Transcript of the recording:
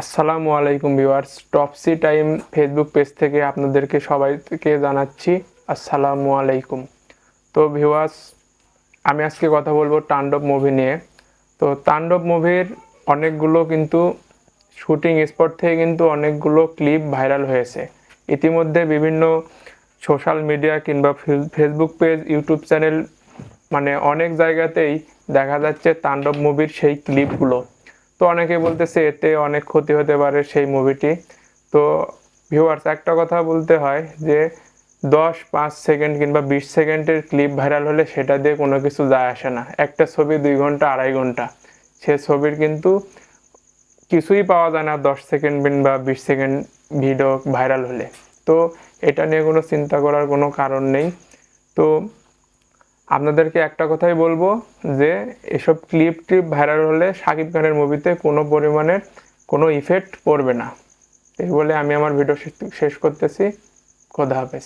আসসালামু আলাইকুম viewers, টপসি time Facebook page থেকে আপনাদেরকে সবাইকে জানাচ্ছি আসসালামু আলাইকুম। তো ভিউয়ার্স, আমি আজকে কথা বলবো তাণ্ডব মুভি নিয়ে। তো তাণ্ডব মুভির অনেকগুলো কিন্তু শুটিং স্পট থেকে কিন্তু অনেকগুলো ক্লিপ ভাইরাল হয়েছে। ইতিমধ্যে বিভিন্ন সোশ্যাল মিডিয়া কিংবা ফেসবুক পেজ, ইউটিউব চ্যানেল, মানে অনেক জায়গাতেই দেখা যাচ্ছে তাণ্ডব মুভির সেই ক্লিপগুলো। তো অনেকে বলতেছে এতে অনেক ক্ষতি হতে পারে সেই মুভিটি। তো ভিউয়ার্স, একটা কথা বলতে হয় যে 5 সেকেন্ড কিংবা 20 সেকেন্ডের ক্লিপ ভাইরাল হলে সেটা দিয়ে কোনো কিছু যায় আসে না। একটা ছবি 2 ঘন্টা 2.5 ঘন্টা, সে ছবির কিন্তু কিছুই পাওয়া যায় না 10 সেকেন্ড বা 20 সেকেন্ড ভিডিও ভাইরাল হলে। তো এটা নিয়ে কোনো চিন্তা করার কোনো কারণ নেই। তো আপনাদেরকে একটা কথাই বলবো যে এসব ক্লিপ ভাইরাল হলে শাকিব খানের মুভিতে কোনো পরিমাণের কোনো ইফেক্ট পড়বে না। এই বলে আমি আমার ভিডিও শেষ করতেছি। খোদা হাফেজ।